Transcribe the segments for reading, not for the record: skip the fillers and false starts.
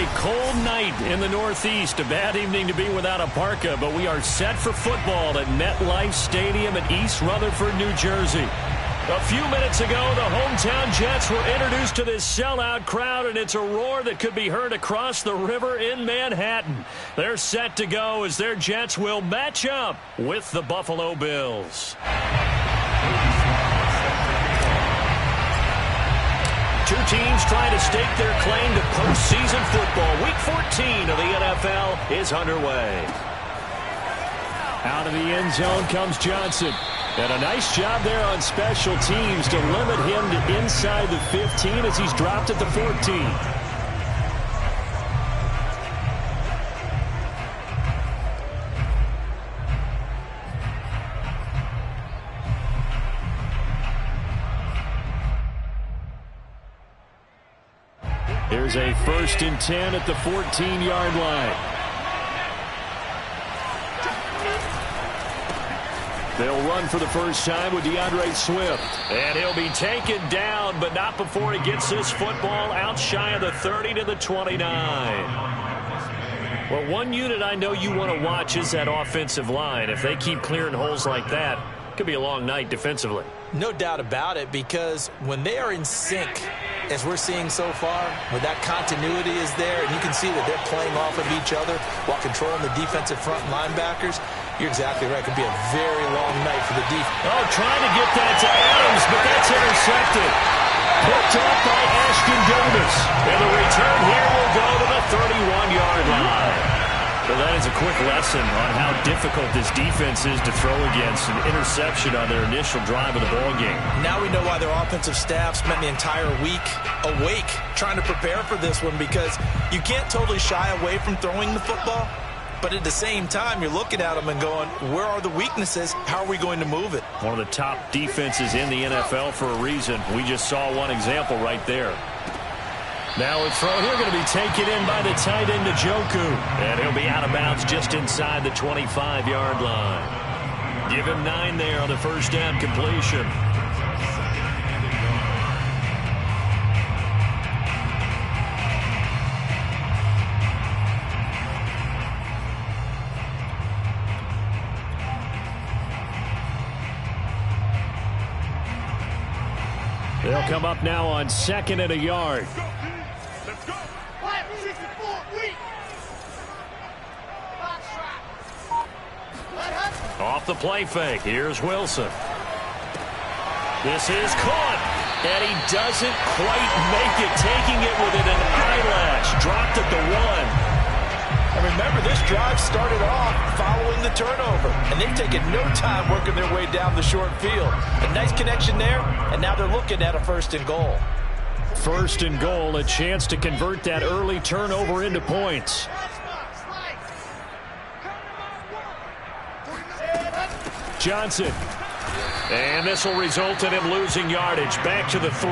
a cold night in the Northeast. A bad evening to be without a parka, but we are set for football at MetLife Stadium in East Rutherford, New Jersey. A few minutes ago, the hometown Jets were introduced to this sellout crowd, and it's a roar that could be heard across the river in Manhattan. They're set to go as their Jets will match up with the Buffalo Bills. Two teams trying to stake their claim to postseason football. Week 14 of the NFL is underway. Out of the end zone comes Johnson. And a nice job there on special teams to limit him to inside the 15 as he's dropped at the 14. Here's a 1st and 10 at the 14-yard line. They'll run for the first time with DeAndre Swift. And he'll be taken down, but not before he gets this football out shy of the 30 to the 29. Well, one unit I know you want to watch is that offensive line. If they keep clearing holes like that, it could be a long night defensively. No doubt about it, because when they are in sync, as we're seeing so far, where that continuity is there, and you can see that they're playing off of each other while controlling the defensive front linebackers, you're exactly right. It could be a very long night for the defense. Oh, trying to get that to Adams, but that's intercepted. Picked up by Ashton Davis. And the return here will go to the 31-yard line. So that is a quick lesson on how difficult this defense is to throw against. An interception on their initial drive of the ballgame. Now we know why their offensive staff spent the entire week awake trying to prepare for this one, because you can't totally shy away from throwing the football. But at the same time, you're looking at them and going, where are the weaknesses? How are we going to move it? One of the top defenses in the NFL for a reason. We just saw one example right there. Now a throw here going to be taken in by the tight end, Njoku. And he'll be out of bounds just inside the 25-yard line. Give him 9 there on the first down completion. They'll come up now on 2nd and a yard. Off the play fake. Here's Wilson. This is caught. And he doesn't quite make it. Taking it within an eyelash. Dropped at the 1. And remember, this drive started off following the turnover. And they've taken no time working their way down the short field. A nice connection there, and now they're looking at a 1st and goal. 1st and goal, a chance to convert that early turnover into points. Johnson. And this will result in him losing yardage. Back to the 3.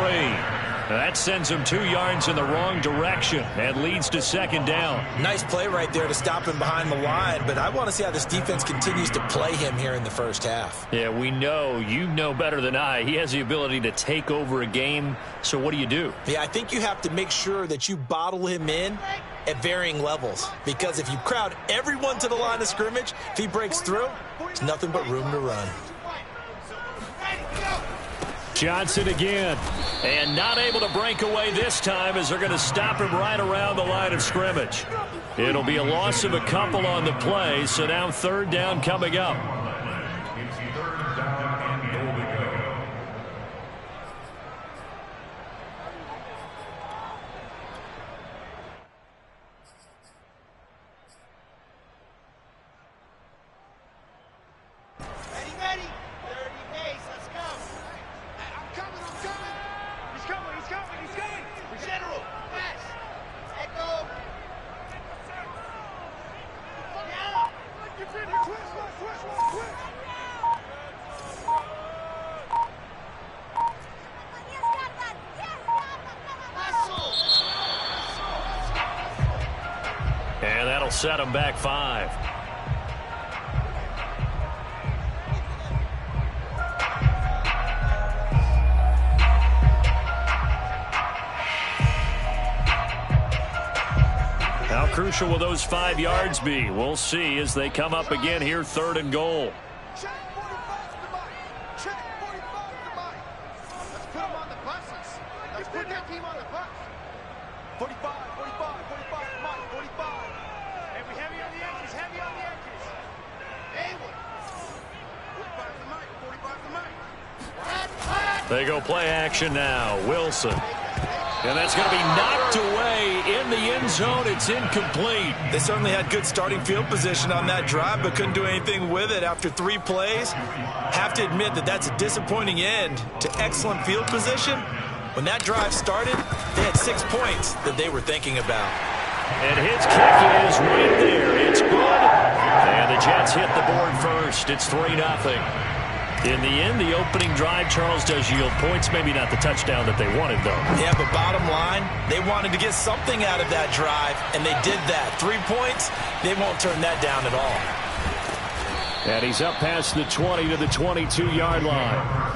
That sends him 2 yards in the wrong direction and leads to 2nd down. Nice play right there to stop him behind the line, but I want to see how this defense continues to play him here in the first half. Yeah, we know. You know better than I. He has the ability to take over a game, so what do? Yeah, I think you have to make sure that you bottle him in at varying levels, because if you crowd everyone to the line of scrimmage, if he breaks through, there's nothing but room to run. Johnson again, and not able to break away this time as they're going to stop him right around the line of scrimmage. It'll be a loss of a couple on the play, so now 3rd down coming up. And that'll set him back 5. crucial will those 5 yards be? We'll see as they come up again here, 3rd and goal. Check 45 to Mike. Check 45 to Mike. Let's put them on the buses. Let's put that team on the bus. 45, 45, 45 to Mike. 45. Hey, we heavy on the edges. Heavy on the edges. Hey, 45 to Mike. 45 to Mike. They go play action now. Wilson. And that's going to be knocked away in the end zone. It's incomplete. They certainly had good starting field position on that drive, but couldn't do anything with it after 3 plays. Have to admit that that's a disappointing end to excellent field position. When that drive started, they had 6 points that they were thinking about. And his kick is right there. It's good. And the Jets hit the board first. It's 3-0. In the end, the opening drive, Charles, does yield points. Maybe not the touchdown that they wanted, though. Yeah, but bottom line, they wanted to get something out of that drive, and they did that. 3 points, they won't turn that down at all. And he's up past the 20 to the 22-yard line.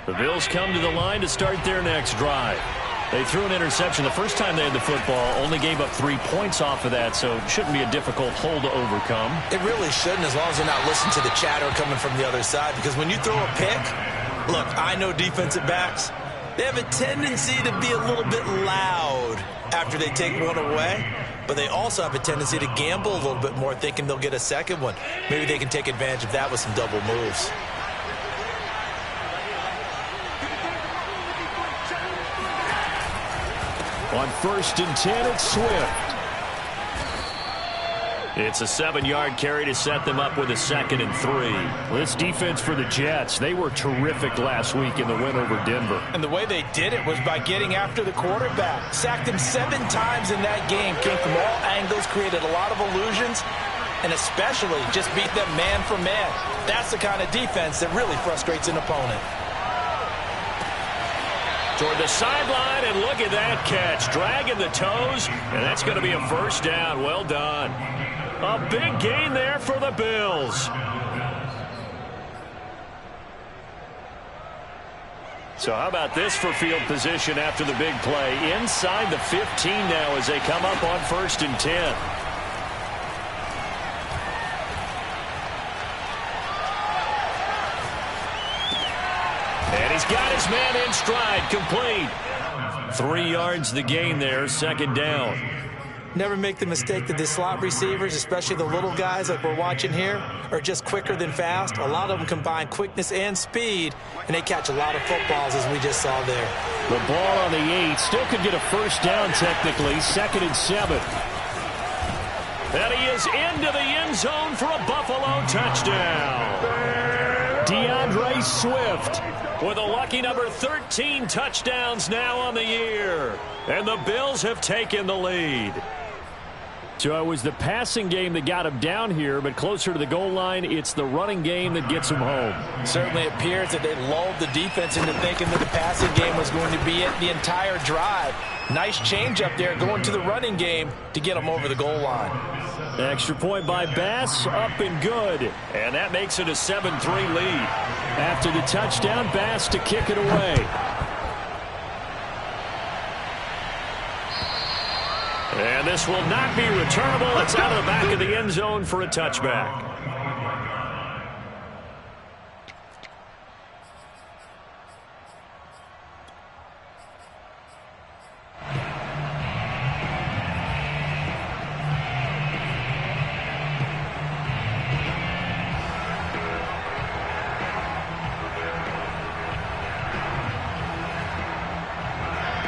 The Bills come to the line to start their next drive. They threw an interception the first time they had the football, only gave up 3 points off of that, so it shouldn't be a difficult hole to overcome. It really shouldn't, as long as they're not listening to the chatter coming from the other side, because when you throw a pick, look, I know defensive backs, they have a tendency to be a little bit loud after they take one away, but they also have a tendency to gamble a little bit more, thinking they'll get a second one. Maybe they can take advantage of that with some double moves. On 1st and 10, it's Swift. It's a 7-yard carry to set them up with a 2nd and 3. This defense for the Jets, they were terrific last week in the win over Denver. And the way they did it was by getting after the quarterback. Sacked him 7 times in that game. Came from all angles, created a lot of illusions, and especially just beat them man for man. That's the kind of defense that really frustrates an opponent. Toward the sideline, and look at that catch. Dragging the toes, and that's going to be a 1st down. Well done. A big gain there for the Bills. So how about this for field position after the big play? Inside the 15 now as they come up on 1st and 10. And he's got his man in stride, complete. 3 yards the gain there, 2nd down. Never make the mistake that the slot receivers, especially the little guys like we're watching here, are just quicker than fast. A lot of them combine quickness and speed, and they catch a lot of footballs, as we just saw there. The ball on the 8, still could get a 1st down technically, 2nd and 7. And he is into the end zone for a Buffalo touchdown. DeAndre Swift with a lucky number 13 touchdowns now on the year. And the Bills have taken the lead. So it was the passing game that got him down here, but closer to the goal line, it's the running game that gets him home. Certainly appears that they lulled the defense into thinking that the passing game was going to be it the entire drive. Nice change up there going to the running game to get them over the goal line. Extra point by Bass, up and good. And that makes it a 7-3 lead. After the touchdown, Bass to kick it away. And this will not be returnable. It's out of the back of the end zone for a touchback.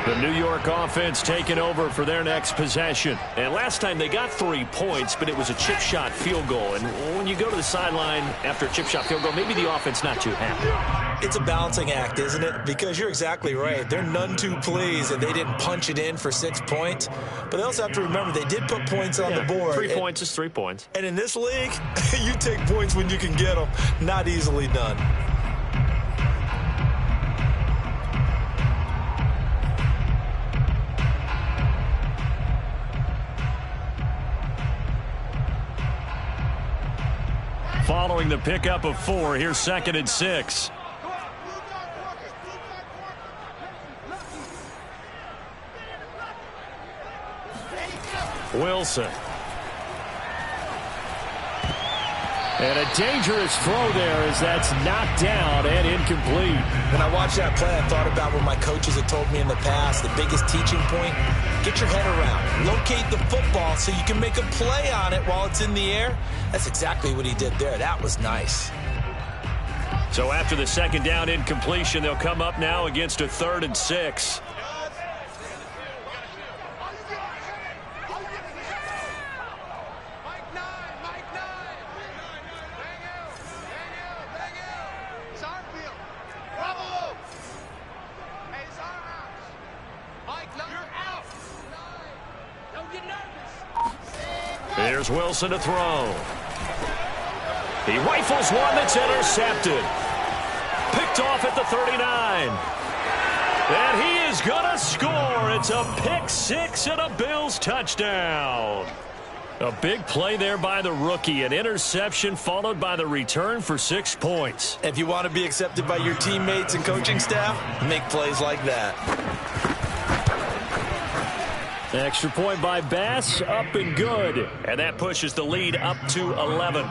The New York offense taking over for their next possession. And last time they got 3 points, but it was a chip shot field goal. And when you go to the sideline after a chip shot field goal, maybe the offense not too happy. It's a balancing act, isn't it? Because you're exactly right. They're none too pleased that they didn't punch it in for 6 points. But they also have to remember they did put points on the board. 3 points is 3 points. And in this league, you take points when you can get them. Not easily done. following the pickup of 4. Here's 2nd and 6. Wilson. And a dangerous throw there as that's knocked down and incomplete. When I watched that play, I thought about what my coaches had told me in the past. The biggest teaching point, get your head around. Locate the football so you can make a play on it while it's in the air. That's exactly what he did there. That was nice. So after the 2nd down incompletion, they'll come up now against a 3rd and 6. Here's Wilson to throw. He rifles one that's intercepted. Picked off at the 39. And he is going to score. It's a pick 6 and a Bills touchdown. A big play there by the rookie. An interception followed by the return for 6 points. If you want to be accepted by your teammates and coaching staff, make plays like that. Extra point by Bass, up and good. And that pushes the lead up to 11.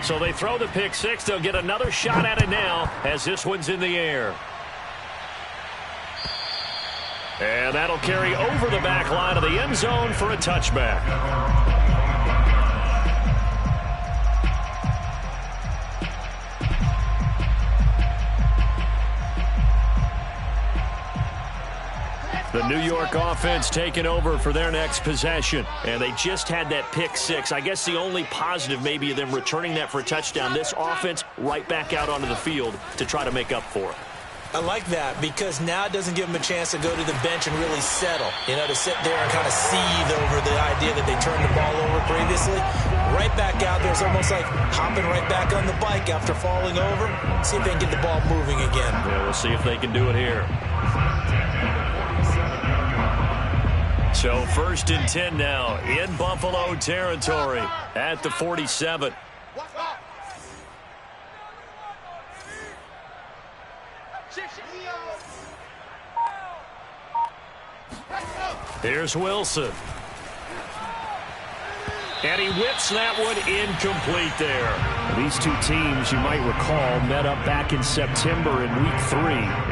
So they throw the pick 6. They'll get another shot at it now as this one's in the air. And that'll carry over the back line of the end zone for a touchback. The New York offense taking over for their next possession. And they just had that pick 6. I guess the only positive maybe of them returning that for a touchdown. This offense right back out onto the field to try to make up for it. I like that because now it doesn't give them a chance to go to the bench and really settle. You know, to sit there and kind of seethe over the idea that they turned the ball over previously. Right back out there. It's almost like hopping right back on the bike after falling over. See if they can get the ball moving again. Yeah, we'll see if they can do it here. So 1st and 10 now in Buffalo territory at the 47. Here's Wilson. And he whips that one incomplete there. These two teams, you might recall, met up back in September in Week 3.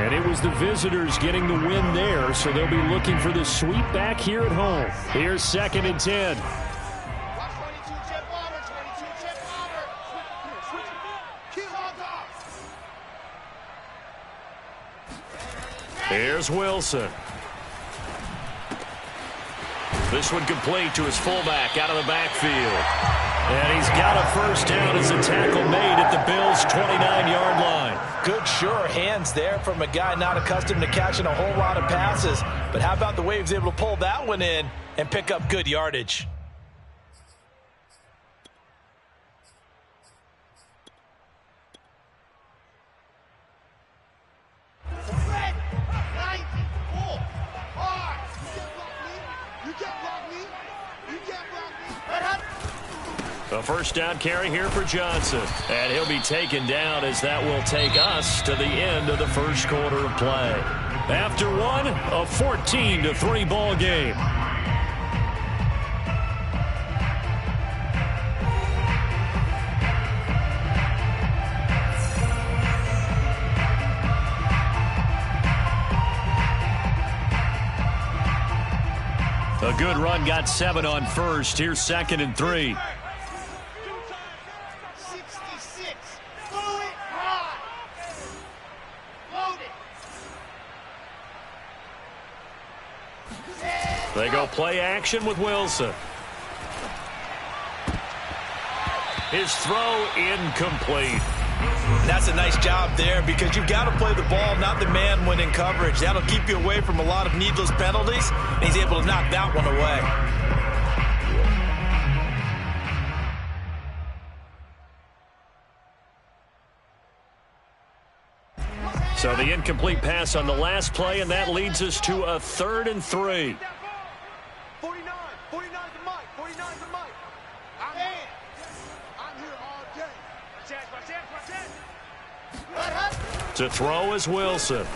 And it was the visitors getting the win there, so they'll be looking for the sweep back here at home. Here's 2nd and 10. Here's Wilson. This one complete to his fullback out of the backfield. And he's got a first down as a tackle made at the Bills' 29-yard line. Good, sure hands there from a guy not accustomed to catching a whole lot of passes. But how about the way he was able to pull that one in and pick up good yardage? A first down carry here for Johnson. And he'll be taken down as that will take us to the end of the first quarter of play. After one, a 14-3 ball game. A good run got 7 on first. Here's 2nd and 3. They go play action with Wilson. His throw incomplete. That's a nice job there because you've got to play the ball, not the man when in coverage. That'll keep you away from a lot of needless penalties, and he's able to knock that one away. So the incomplete pass on the last play, and that leads us to a 3rd and 3. 49 to Mike, 49 to Mike. To throw is Wilson.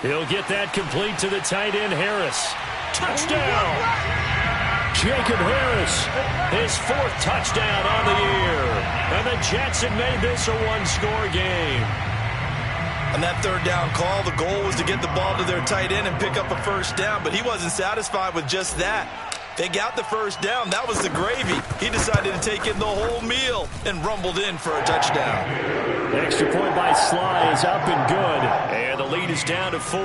He'll get that complete to the tight end, Harris. Touchdown! Jacob Harris, his 4th touchdown on the year. And the Jets have made this a one-score game. On that 3rd down call, the goal was to get the ball to their tight end and pick up a 1st down, but he wasn't satisfied with just that. They got the 1st down. That was the gravy. He decided to take in the whole meal and rumbled in for a touchdown. Extra point by Sly is up and good, and the lead is down to 4.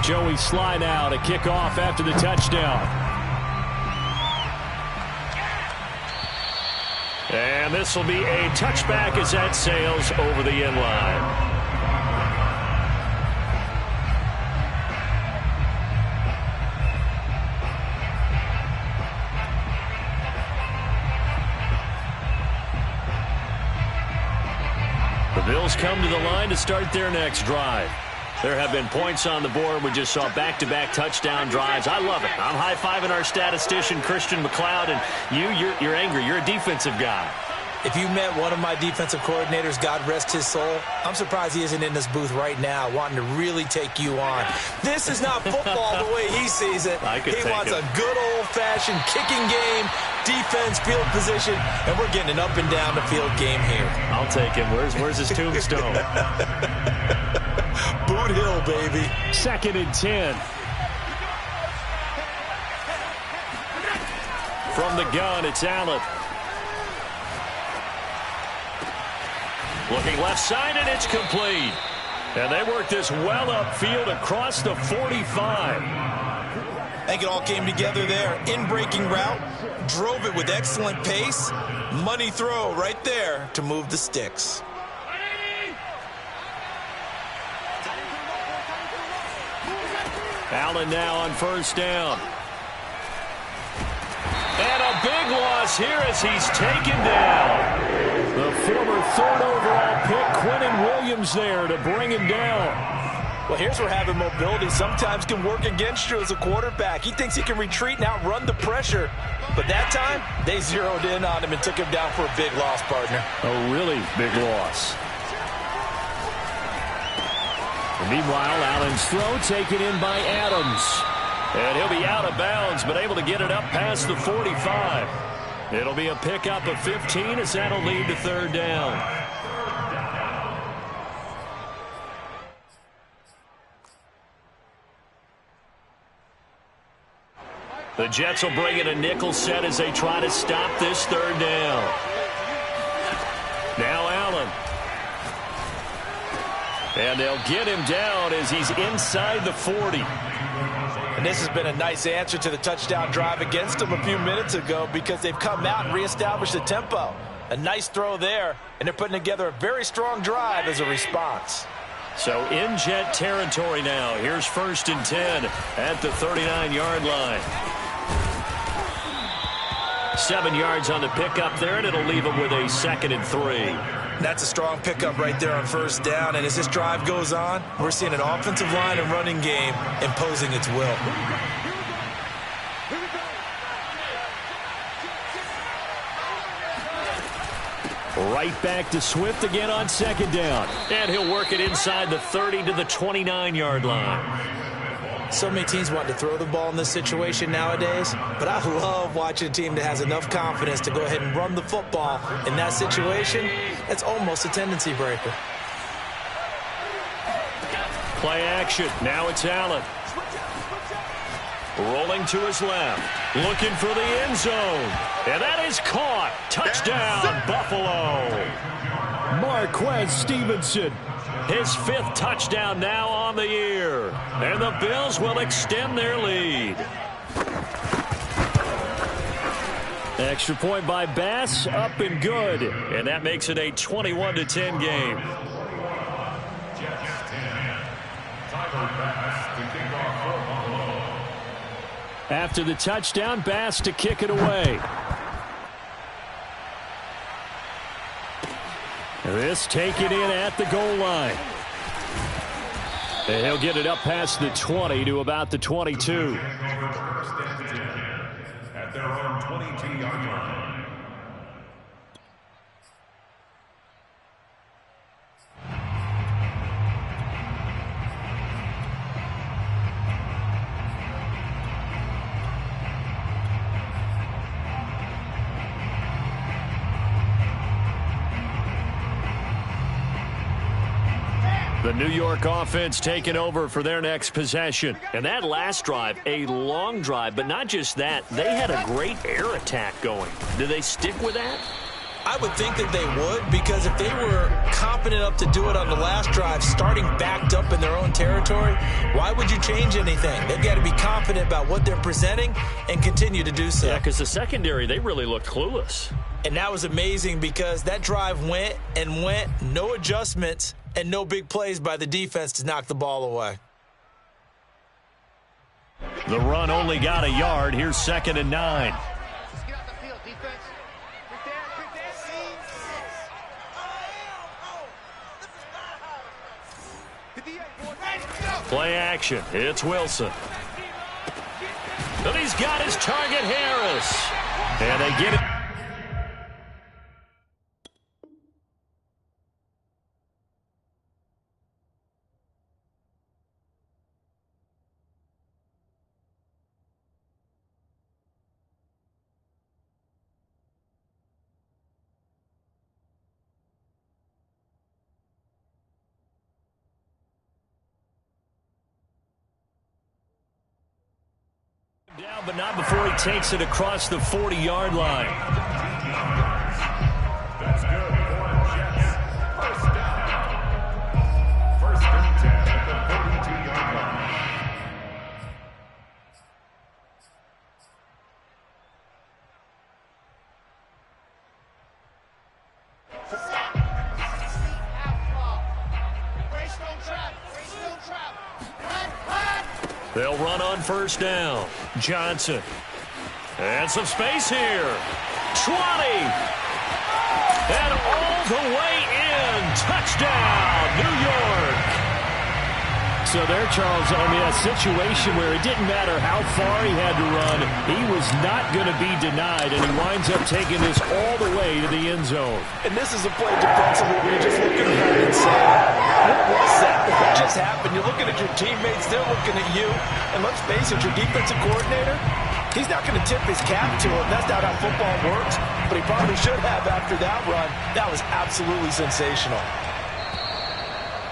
Joey Sly now to kick off after the touchdown. And this will be a touchback as that sails over the end line. The Bills come to the line to start their next drive. There have been points on the board. We just saw back-to-back touchdown drives. I love it. I'm high-fiving our statistician, Christian McLeod, and you're angry. You're a defensive guy. If you met one of my defensive coordinators, God rest his soul, I'm surprised he isn't in this booth right now wanting to really take you on. This is not football the way he sees it. He wants a good old-fashioned kicking game, defense, field position, and we're getting an up-and-down-the-field game here. I'll take him. Where's his tombstone? Boot Hill, baby. 2nd and 10. From the gun, it's Allen. Looking left side, and it's complete. And they work this well upfield across the 45. I think it all came together there. In-breaking route, drove it with excellent pace. Money throw right there to move the sticks. Allen now on 1st down. And a big loss here as he's taken down. The former 3rd overall pick, Quinnen Williams, there to bring him down. Well, here's where having mobility sometimes can work against you as a quarterback. He thinks he can retreat and outrun the pressure. But that time, they zeroed in on him and took him down for a big loss, partner. A really big loss. And meanwhile, Allen's throw taken in by Adams. And he'll be out of bounds, but able to get it up past the 45. It'll be a pickup of 15 as that'll lead to 3rd down. The Jets will bring in a nickel set as they try to stop this 3rd down. Now Allen. And they'll get him down as he's inside the 40. And this has been a nice answer to the touchdown drive against them a few minutes ago because they've come out and reestablished the tempo. A nice throw there, and they're putting together a very strong drive as a response. So in Jet territory now. Here's 1st and 10 at the 39-yard line. 7 yards on the pickup there, and it'll leave them with a 2nd and 3. That's a strong pickup right there on 1st down, and as this drive goes on, we're seeing an offensive line and running game imposing its will. Right back to Swift again on 2nd down, and he'll work it inside the 30 to the 29-yard line. So many teams want to throw the ball in this situation nowadays, but I love watching a team that has enough confidence to go ahead and run the football. In that situation, it's almost a tendency breaker. Play action. Now it's Allen. Rolling to his left. Looking for the end zone. And that is caught. Touchdown, Buffalo. Marquez Stevenson. His 5th touchdown now on the year. And the Bills will extend their lead. Extra point by Bass, up and good. And that makes it a 21-10 game. After the touchdown, Bass to kick it away. This taken in at the goal line. And he'll get it up past the 20 to about the 22. their own 22-yard line. The New York offense taking over for their next possession. And that last drive, a long drive, but not just that. They had a great air attack going. Do they stick with that? I would think that they would, because if they were confident enough to do it on the last drive, starting backed up in their own territory, why would you change anything? They've got to be confident about what they're presenting and continue to do so. Yeah, because the secondary, they really looked clueless. And that was amazing because that drive went and went, no adjustments, and no big plays by the defense to knock the ball away. The run only got a yard. Here's 2nd and 9. Just get out the field, defense. Play action. It's Wilson. And he's got his target, Harris. And they get it. Down, but not before he takes it across the 40-yard line. That's good for the Jets. First down. 1st and 10 at the 42-yard line. They'll run on 1st down. Johnson. And some space here. 20. And all the way in. Touchdown, New York. So there, Charles, I mean, a situation where it didn't matter how far he had to run. He was not going to be denied, and he winds up taking this all the way to the end zone. And this is a play defensively where you're just looking around and saying, what was that? What just happened? You're looking at your teammates, they're looking at you. And let's face it, your defensive coordinator, he's not going to tip his cap to him. That's not how football works. But he probably should have after that run. That was absolutely sensational.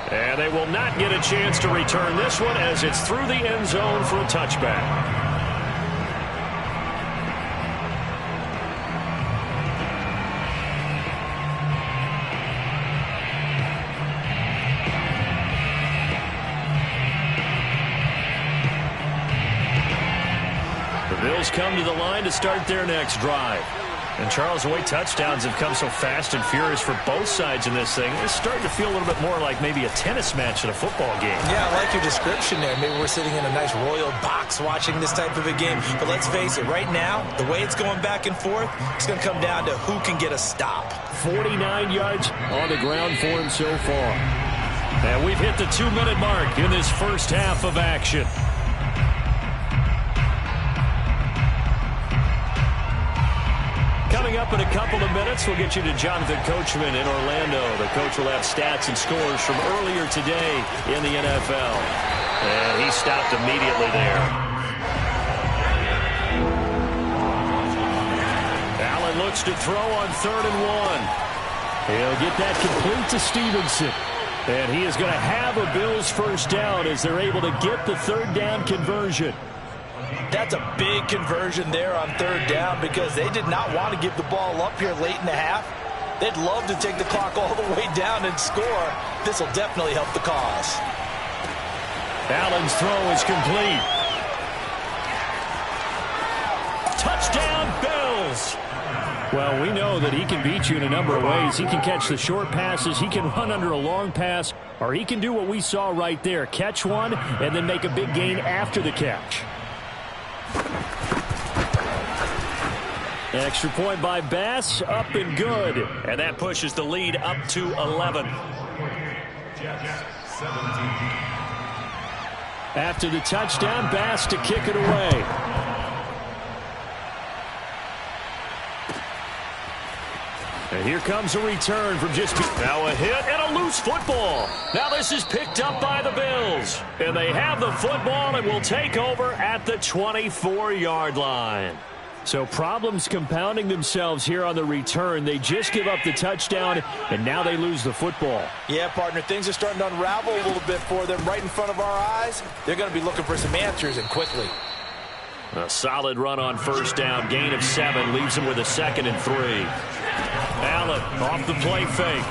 And they will not get a chance to return this one as it's through the end zone for a touchback. The Bills come to the line to start their next drive. And, Charles, the way touchdowns have come so fast and furious for both sides in this thing, it's starting to feel a little bit more like maybe a tennis match in a football game. Yeah, I like your description there. Maybe we're sitting in a nice royal box watching this type of a game. But let's face it, right now, the way it's going back and forth, it's going to come down to who can get a stop. 49 yards on the ground for him so far. And we've hit the 2-minute mark in this first half of action. Coming up in a couple of minutes, we'll get you to Jonathan Coachman in Orlando. The coach will have stats and scores from earlier today in the NFL. And he stopped immediately there. Allen looks to throw on 3rd and 1. He'll get that complete to Stevenson. And he is going to have a Bills first down as they're able to get the 3rd down conversion. That's a big conversion there on 3rd down because they did not want to give the ball up here late in the half. They'd love to take the clock all the way down and score. This will definitely help the cause. Allen's throw is complete. Touchdown, Bills! Well, we know that he can beat you in a number of ways. He can catch the short passes, he can run under a long pass, or he can do what we saw right there, catch one and then make a big gain after the catch. Extra point by Bass, up and good. And that pushes the lead up to 11. After the touchdown, Bass to kick it away. And here comes a return from just now a hit and a loose football. Now this is picked up by the Bills. And they have the football and will take over at the 24-yard line. So problems compounding themselves here on the return. They just give up the touchdown, and now they lose the football. Yeah, partner, things are starting to unravel a little bit for them right in front of our eyes. They're going to be looking for some answers, and quickly. A solid run on first down. Gain of 7 leaves them with a 2nd and 3. Allen off the play fake.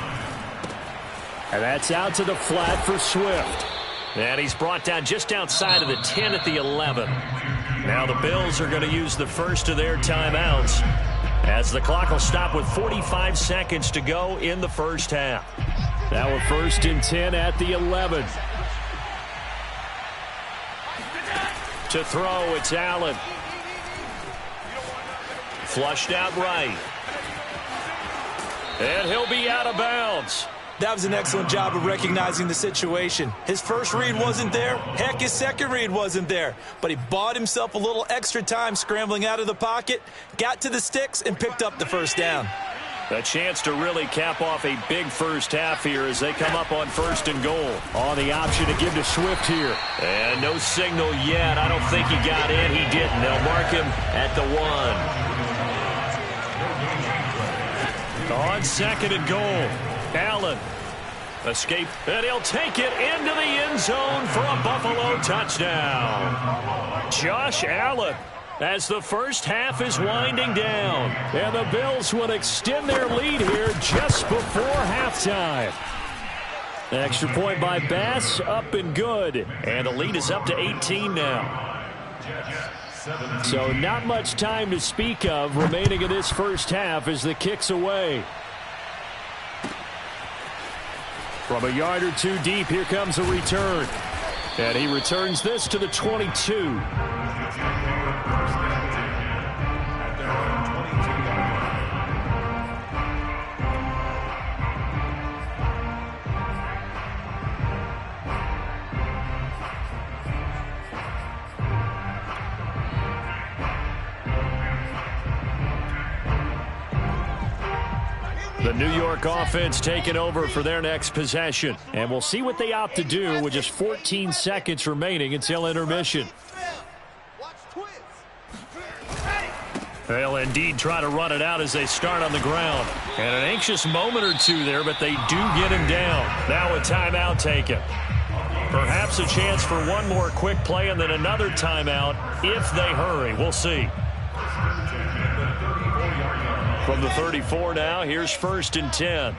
And that's out to the flat for Swift. And he's brought down just outside of the 10 at the 11. Now the Bills are going to use the first of their timeouts as the clock will stop with 45 seconds to go in the first half. Now a 1st and 10 at the 11. To throw, it's Allen. Flushed out right. And he'll be out of bounds. That was an excellent job of recognizing the situation. His first read wasn't there. Heck, his second read wasn't there. But he bought himself a little extra time scrambling out of the pocket, got to the sticks, and picked up the first down. A chance to really cap off a big first half here as they come up on 1st and goal. On the option to give to Swift here. And no signal yet. I don't think he got in. He didn't. They'll mark him at the 1. On 2nd and goal. Allen. Escape. And he'll take it into the end zone for a Buffalo touchdown. Josh Allen. As the first half is winding down. And the Bills will extend their lead here just before halftime. Extra point by Bass, up and good. And the lead is up to 18 now. So not much time to speak of remaining in this first half as the kick's away. From a yard or two deep, here comes a return. And he returns this to the 22. The New York offense taking over for their next possession. And we'll see what they opt to do with just 14 seconds remaining until intermission. They'll indeed try to run it out as they start on the ground. And an anxious moment or two there, but they do get him down. Now a timeout taken. Perhaps a chance for one more quick play and then another timeout if they hurry. We'll see. From the 34 now, here's 1st and 10.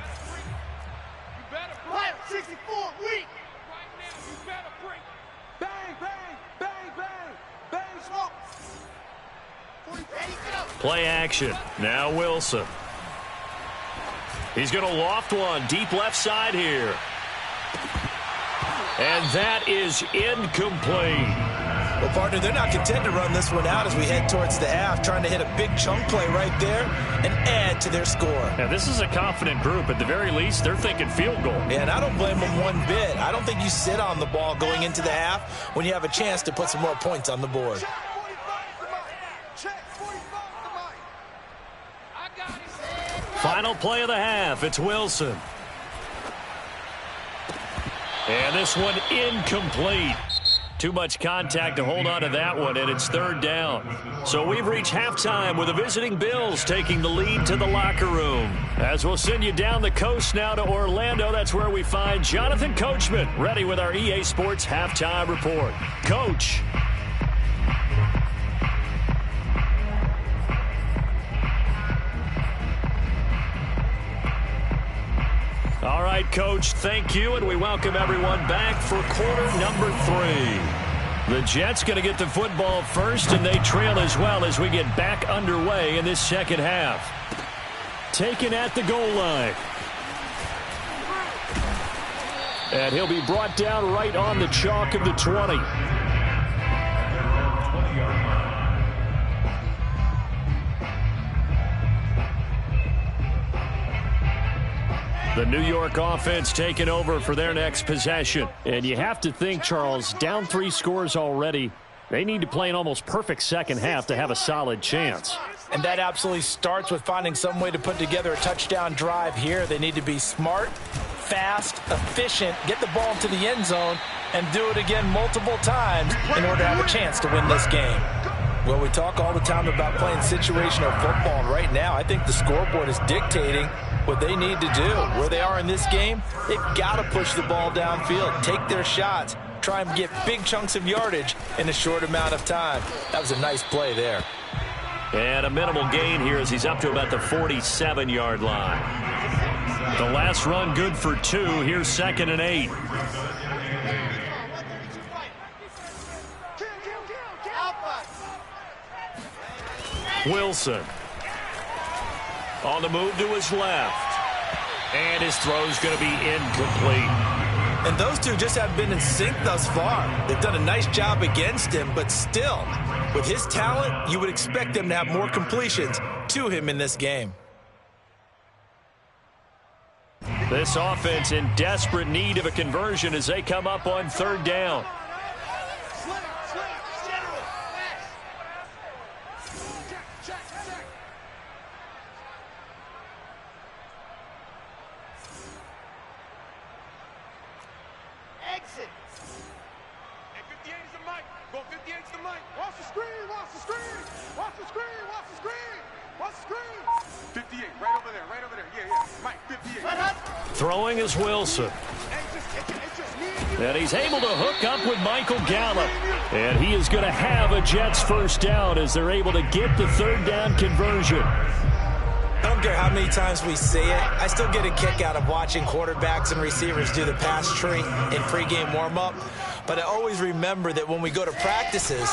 Play action. Now Wilson. He's going to loft one deep left side here. And that is incomplete. Well, partner, they're not content to run this one out as we head towards the half, trying to hit a big chunk play right there and add to their score. Now, this is a confident group. At the very least, they're thinking field goal. Yeah, and I don't blame them one bit. I don't think you sit on the ball going into the half when you have a chance to put some more points on the board. Final play of the half. It's Wilson. And this one incomplete. Too much contact to hold on to that one, and it's 3rd down. So we've reached halftime with the visiting Bills taking the lead to the locker room. As we'll send you down the coast now to Orlando, that's where we find Jonathan Coachman, ready with our EA Sports Halftime Report. Coach. All right, Coach, thank you, and we welcome everyone back for quarter number 3. The Jets going to get the football first, and they trail as well as we get back underway in this second half. Taken at the goal line. And he'll be brought down right on the chalk of the 20. The New York offense taking over for their next possession. And you have to think, Charles, down 3 scores already. They need to play an almost perfect second half to have a solid chance. And that absolutely starts with finding some way to put together a touchdown drive here. They need to be smart, fast, efficient, get the ball into the end zone, and do it again multiple times in order to have a chance to win this game. Well, we talk all the time about playing situational football, and right now I think the scoreboard is dictating what they need to do. Where they are in this game, they've got to push the ball downfield, take their shots, try and get big chunks of yardage in a short amount of time. That was a nice play there. And a minimal gain here as he's up to about the 47-yard line. The last run good for 2. Here's 2nd and 8. Wilson. On the move to his left. And his throw's going to be incomplete. And those two just have been in sync thus far. They've done a nice job against him, but still, with his talent, you would expect them to have more completions to him in this game. This offense in desperate need of a conversion as they come up on 3rd down. Throwing is Wilson. And he's able to hook up with Michael Gallup. And he is going to have a Jets first down as they're able to get the 3rd down conversion. I don't care how many times we say it, I still get a kick out of watching quarterbacks and receivers do the pass tree in pregame warm-up. But I always remember that when we go to practices,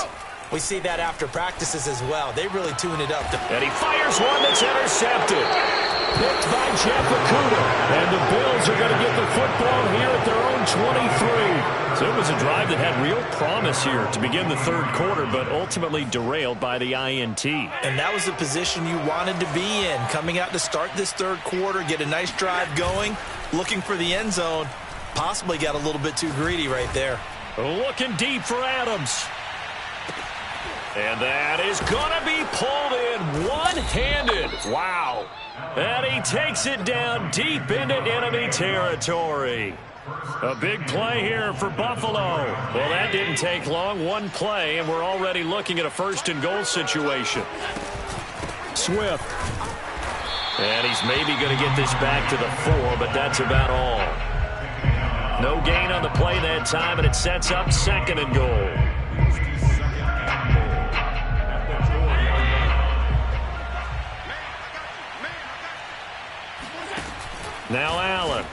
we see that after practices as well. They really tune it up. And he fires one that's intercepted. Picked by Jeff Okuda. And the Bills are going to get the football here at their own 23. So it was a drive that had real promise here to begin the 3rd quarter, but ultimately derailed by the INT. And that was the position you wanted to be in. Coming out to start this 3rd quarter, get a nice drive going, looking for the end zone. Possibly got a little bit too greedy right there. Looking deep for Adams. And that is going to be pulled in one-handed. Wow. And he takes it down deep into enemy territory. A big play here for Buffalo. Well, that didn't take long. One play, and we're already looking at a 1st and goal situation. Swift. And he's maybe going to get this back to the 4, but that's about all. No gain on the play that time, and it sets up 2nd and goal. Now Allen.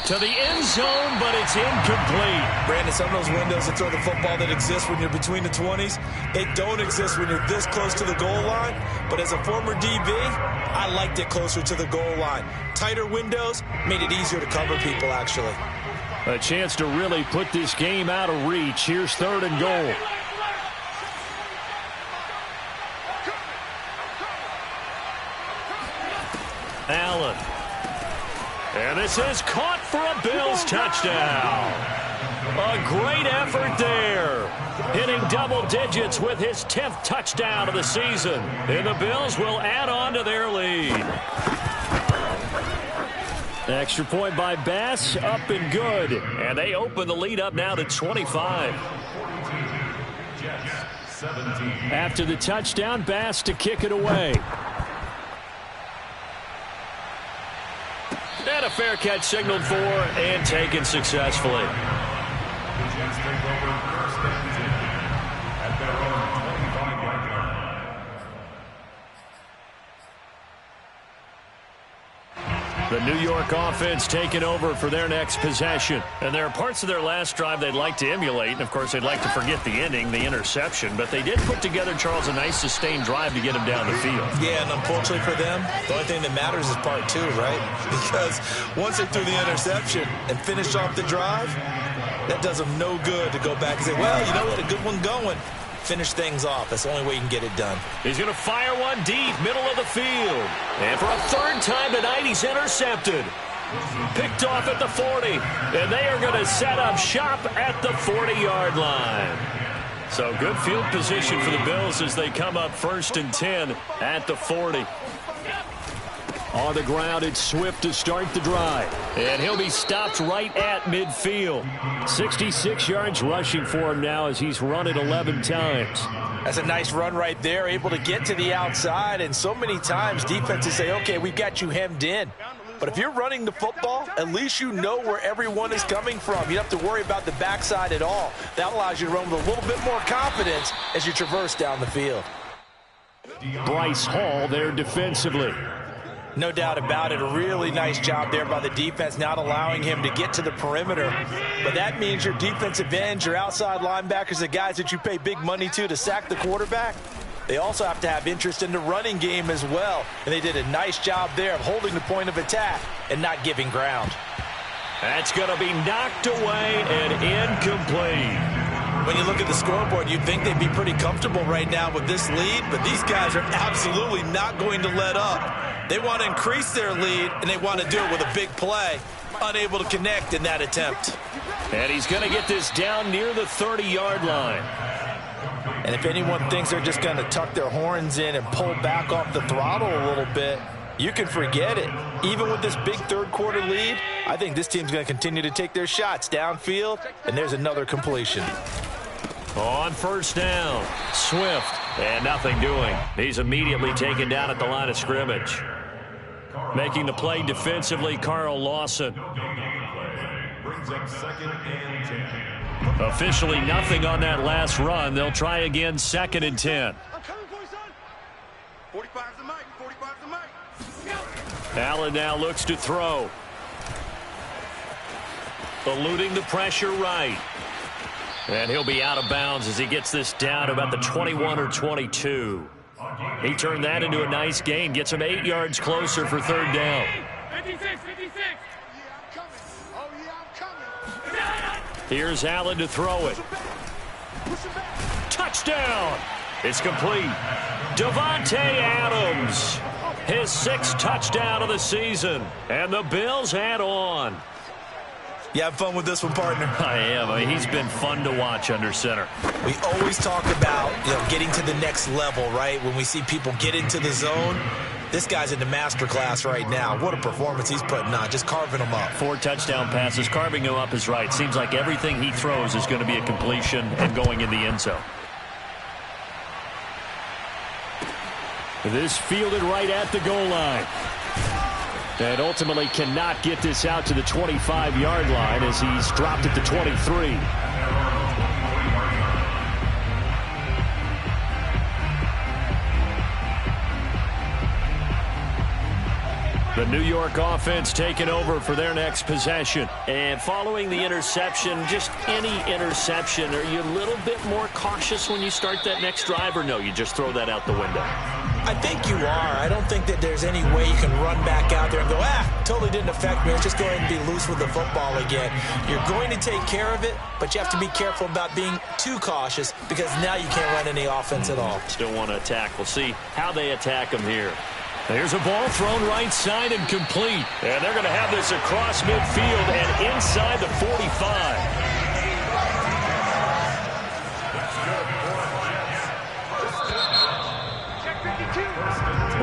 To the end zone, but it's incomplete. Brandon, some of those windows to throw the football that exist when you're between the 20s, they don't exist when you're this close to the goal line. But as a former DB, I liked it closer to the goal line. Tighter windows made it easier to cover people, actually. A chance to really put this game out of reach. Here's 3rd and goal. Allen. And this is caught for a Bills touchdown. A great effort there. Hitting double digits with his 10th touchdown of the season. And the Bills will add on to their lead. Extra point by Bass, up and good. And they open the lead up now to 25. After the touchdown, Bass to kick it away. And a fair catch signaled for and taken successfully. The Jets take over 1st and 10 at their own 25-yard line. The New York offense taking over for their next possession. And there are parts of their last drive they'd like to emulate. And, of course, they'd like to forget the ending, the interception. But they did put together, Charles, a nice sustained drive to get him down the field. Yeah, and unfortunately for them, the only thing that matters is part 2, right? Because once they threw the interception and finished off the drive, that does them no good to go back and say, well, you know what, a good one going. Finish things off. That's the only way you can get it done. He's going to fire one deep, middle of the field. And for a 3rd time tonight, he's intercepted. Picked off at the 40. And they are going to set up shop at the 40-yard line. So good field position for the Bills as they come up 1st and 10 at the 40. On the ground, it's Swift to start the drive. And he'll be stopped right at midfield. 66 yards rushing for him now as he's run it 11 times. That's a nice run right there, able to get to the outside. And so many times defenses say, okay, we've got you hemmed in. But if you're running the football, at least you know where everyone is coming from. You don't have to worry about the backside at all. That allows you to run with a little bit more confidence as you traverse down the field. Bryce Hall there defensively. No doubt about it. A really nice job there by the defense, not allowing him to get to the perimeter. But that means your defensive ends, your outside linebackers, the guys that you pay big money to sack the quarterback, they also have to have interest in the running game as well. And they did a nice job there of holding the point of attack and not giving ground. That's going to be knocked away and incomplete. When you look at the scoreboard, you'd think they'd be pretty comfortable right now with this lead, but these guys are absolutely not going to let up. They want to increase their lead, and they want to do it with a big play. Unable to connect in that attempt. And he's going to get this down near the 30-yard line. And if anyone thinks they're just going to tuck their horns in and pull back off the throttle a little bit, you can forget it. Even with this big third-quarter lead, I think this team's going to continue to take their shots downfield, and there's another completion. On 1st down, Swift, and nothing doing. He's immediately taken down at the line of scrimmage. Making the play defensively, Carl Lawson. Brings up 2nd and 10. Officially nothing on that last run. They'll try again 2nd and 10. I'm coming for you, son. 45's the mic. 45's the mic. Allen now looks to throw. Eluding the pressure right. And he'll be out of bounds as he gets this down to about the 21 or 22. He turned that into a nice gain. Gets him 8 yards closer for 3rd down. 56, 56. Yeah, I'm coming. Oh, yeah, I'm coming. Here's Allen to throw it. Touchdown. It's complete. Devontae Adams. His 6th touchdown of the season. And the Bills head on. You have fun with this one, partner? I am. I mean, he's been fun to watch under center. We always talk about, getting to the next level, right? When we see people get into the zone, this guy's in the master class right now. What a performance he's putting on, just carving them up. 4 touchdown passes. Carving him up is right. Seems like everything he throws is going to be a completion and going in the end zone. This fielded right at the goal line. And ultimately cannot get this out to the 25-yard line as he's dropped at the 23. The New York offense taking over for their next possession. And following the interception, just any interception, are you a little bit more cautious when you start that next drive, or no, you just throw that out the window? I think you are. I don't think that there's any way you can run back out there and go, totally didn't affect me. Let's just go ahead and be loose with the football again. You're going to take care of it, but you have to be careful about being too cautious because now you can't run any offense at all. Still want to attack. We'll see how they attack him here. There's a ball thrown right side and complete. And they're going to have this across midfield and inside the 45.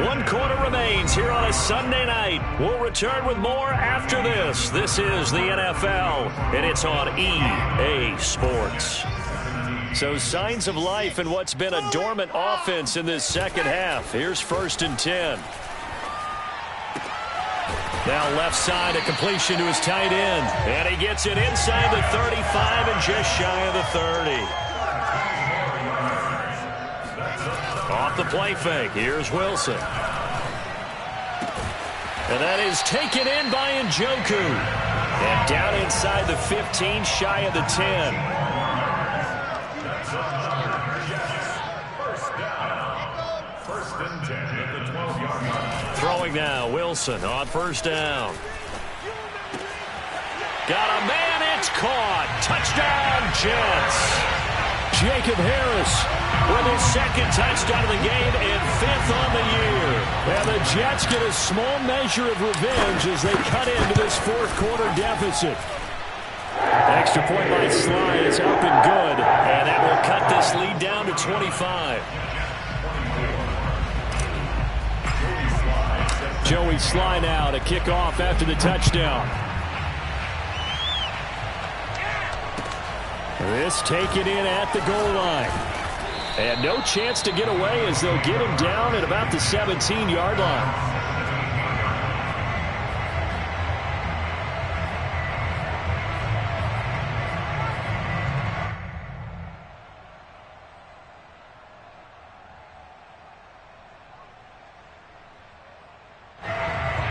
1 quarter remains here on a Sunday night. We'll return with more after this. This is the NFL, and it's on EA Sports. So signs of life in what's been a dormant offense in this second half. Here's 1st and 10. Now left side, a completion to his tight end. And he gets it inside the 35 and just shy of the 30. Off the play fake. Here's Wilson. And that is taken in by Njoku. And down inside the 15, shy of the 10. Throwing now, Wilson on 1st down. Got a man, it's caught. Touchdown, Jets. Jacob Harris with his 2nd touchdown of the game and 5th on the year. And the Jets get a small measure of revenge as they cut into this 4th quarter deficit. Extra point by Sly is up and good, and that will cut this lead down to 25. Joey Sly now to kick off after the touchdown. This taken in at the goal line. And no chance to get away as they'll get him down at about the 17-yard line.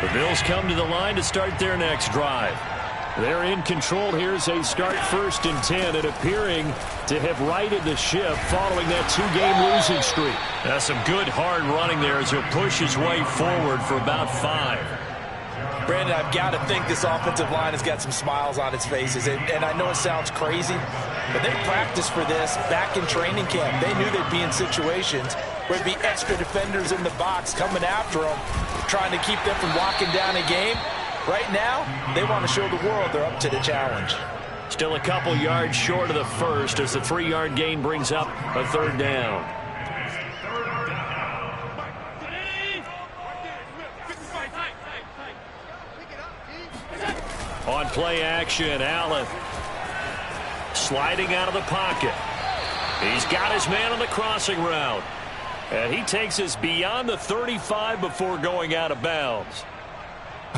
The Bills come to the line to start their next drive. They're in control here as they start 1st and 10 and appearing to have righted the ship following that 2-game losing streak. That's some good hard running there as he'll push his way forward for about 5. Brandon, I've got to think this offensive line has got some smiles on its faces. And I know it sounds crazy, but they practiced for this back in training camp. They knew they'd be in situations where there'd be extra defenders in the box coming after them, trying to keep them from locking down a game. Right now, they want to show the world they're up to the challenge. Still a couple yards short of the first as the 3-yard gain brings up a 3rd down. On play action, Allen sliding out of the pocket. He's got his man on the crossing route. And he takes us beyond the 35 before going out of bounds.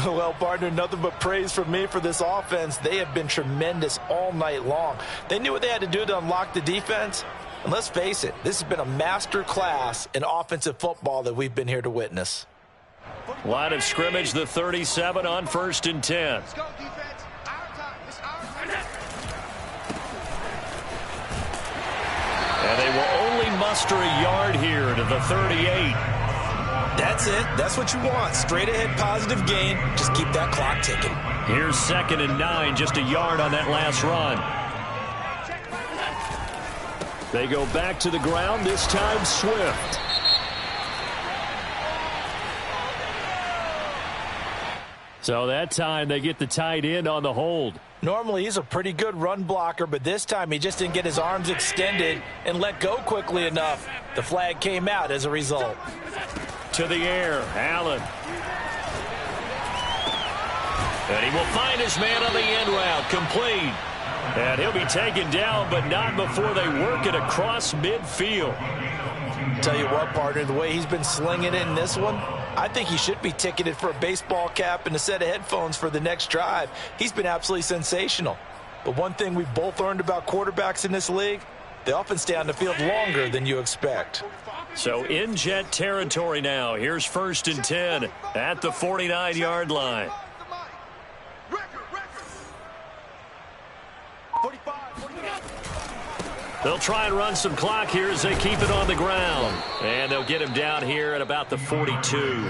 Well, partner, nothing but praise from me for this offense. They have been tremendous all night long. They knew what they had to do to unlock the defense. And let's face it, this has been a master class in offensive football that we've been here to witness. Line of scrimmage, the 37 on 1st and 10. Let's go, defense. Our time. It's our time. And they will only muster a yard here to the 38. That's it. That's what you want. Straight ahead positive gain. Just keep that clock ticking. Here's 2nd and 9, just a yard on that last run. They go back to the ground, this time Swift. So that time they get the tight end on the hold. Normally he's a pretty good run blocker, but this time he just didn't get his arms extended and let go quickly enough. The flag came out as a result. To the air, Allen. And he will find his man on the end route, complete. And he'll be taken down, but not before they work it across midfield. Tell you what, partner, the way he's been slinging it in this one, I think he should be ticketed for a baseball cap and a set of headphones for the next drive. He's been absolutely sensational. But one thing we've both learned about quarterbacks in this league, they often stay on the field longer than you expect. So in jet territory now. Here's 1st and 10 at the 49-yard line. 45. They'll try and run some clock here as they keep it on the ground. And they'll get him down here at about the 42.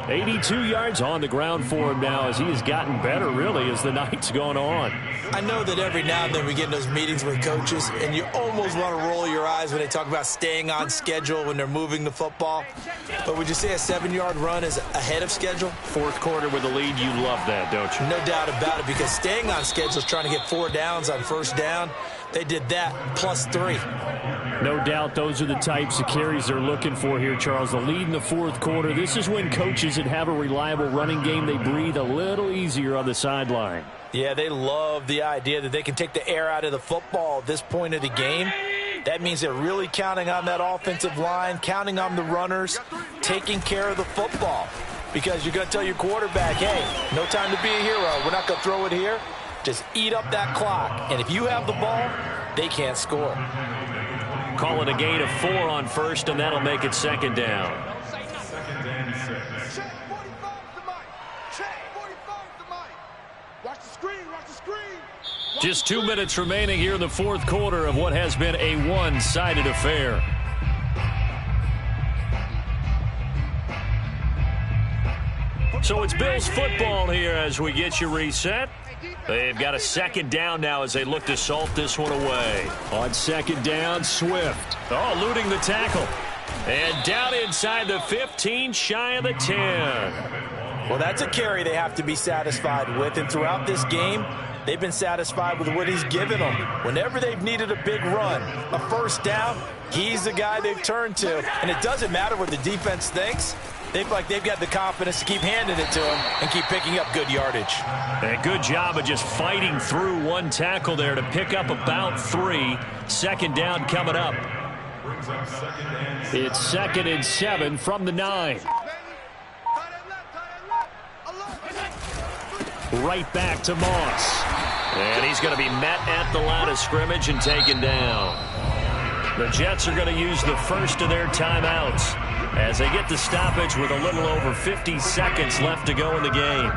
82 yards on the ground for him now as he has gotten better, really, as the night's gone on. I know that every now and then we get in those meetings with coaches, and you almost want to roll your eyes when they talk about staying on schedule when they're moving the football. But would you say a 7-yard run is ahead of schedule? 4th quarter with the lead, you love that, don't you? No doubt about it, because staying on schedule is trying to get 4 downs on 1st down. They did that plus 3. No doubt those are the types of carries they're looking for here, Charles. The lead in the 4th quarter. This is when coaches that have a reliable running game, they breathe a little easier on the sideline. Yeah, they love the idea that they can take the air out of the football at this point of the game. That means they're really counting on that offensive line, counting on the runners, taking care of the football. Because you're going to tell your quarterback, hey, no time to be a hero. We're not going to throw it here. Just eat up that clock. And if you have the ball, they can't score. Calling a gain of 4 on 1st, and that'll make it 2nd down. Just 2 minutes remaining here in the 4th quarter of what has been a one-sided affair. So it's Bills football here as we get you reset. They've got a 2nd down now as they look to salt this one away. On 2nd down, Swift. Oh, eluding the tackle. And down inside the 15, shy of the 10. Well, that's a carry they have to be satisfied with, and throughout this game, they've been satisfied with what he's given them. Whenever they've needed a big run, a first down, he's the guy they've turned to. And it doesn't matter what the defense thinks. They feel like they've got the confidence to keep handing it to him and keep picking up good yardage. And good job of just fighting through one tackle there to pick up about 3. Second down coming up. It's 2nd and 7 from the 9. Right back to Moss. And he's going to be met at the line of scrimmage and taken down. The Jets are going to use the first of their timeouts as they get the stoppage with a little over 50 seconds left to go in the game.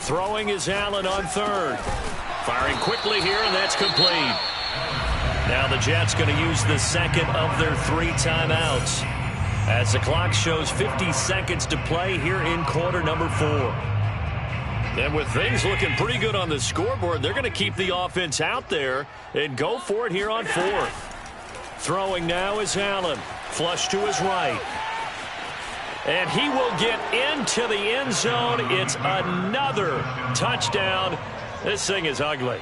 Throwing is Allen on 3rd. Firing quickly here, and that's complete. Now the Jets going to use the second of their 3 timeouts as the clock shows 50 seconds to play here in quarter number 4. And with things looking pretty good on the scoreboard, they're going to keep the offense out there and go for it here on 4th. Throwing now is Allen. Flush to his right. And he will get into the end zone. It's another touchdown. This thing is ugly.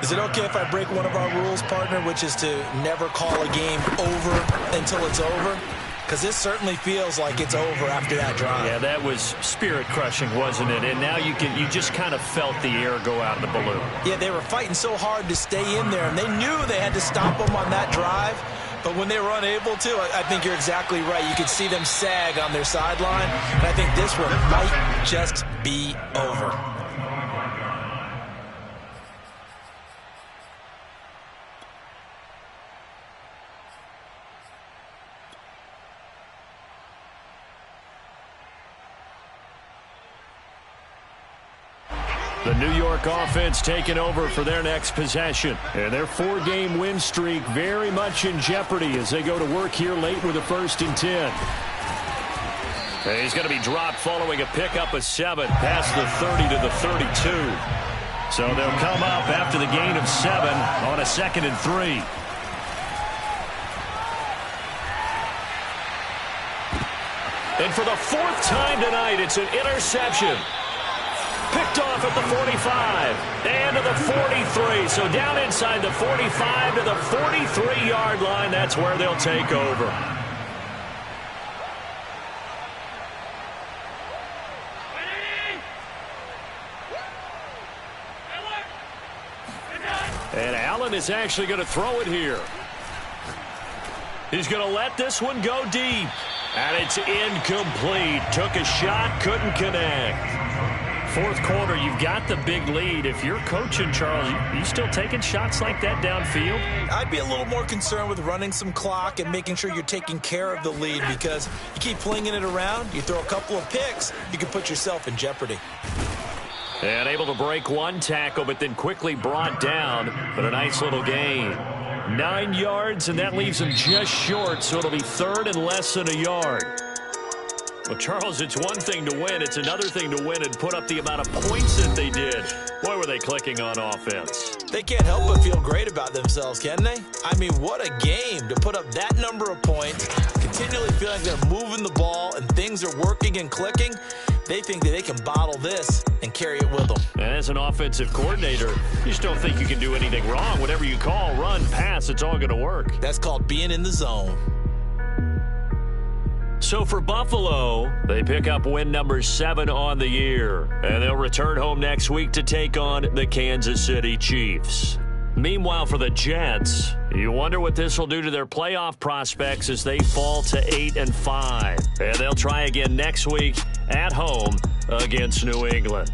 Is it okay if I break one of our rules, partner, which is to never call a game over until it's over? Because this certainly feels like it's over after that drive. Yeah, that was spirit-crushing, wasn't it? And now you just kind of felt the air go out of the balloon. Yeah, they were fighting so hard to stay in there, and they knew they had to stop them on that drive. But when they were unable to, I think you're exactly right. You could see them sag on their sideline, and I think this one might just be over. The New York offense taking over for their next possession. And their 4-game win streak very much in jeopardy as they go to work here late with a 1st and 10. And he's going to be dropped following a pickup of 7 past the 30 to the 32. So they'll come up after the gain of 7 on a 2nd and 3. And for the 4th time tonight, it's an interception. Picked off at the 45 and to the 43. So down inside the 45 to the 43-yard line. That's where they'll take over. And Allen is actually going to throw it here. He's going to let this one go deep. And it's incomplete. Took a shot, couldn't connect. 4th quarter, you've got the big lead. If you're coaching, Charles, you still taking shots like that downfield? I'd be a little more concerned with running some clock and making sure you're taking care of the lead, because you keep flinging it around, you throw a couple of picks, you can put yourself in jeopardy. And able to break one tackle, but then quickly brought down. But a nice little gain. 9 yards, and that leaves him just short, so it'll be 3rd and less than a yard. Well, Charles, it's one thing to win. It's another thing to win and put up the amount of points that they did. Boy, were they clicking on offense. They can't help but feel great about themselves, can they? I mean, what a game to put up that number of points, continually feeling they're moving the ball and things are working and clicking. They think that they can bottle this and carry it with them. And as an offensive coordinator, you just don't think you can do anything wrong. Whatever you call, run, pass, it's all going to work. That's called being in the zone. So for Buffalo, they pick up win number 7 on the year. And they'll return home next week to take on the Kansas City Chiefs. Meanwhile, for the Jets, you wonder what this will do to their playoff prospects as they fall to 8-5. And they'll try again next week at home against New England.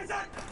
What's that?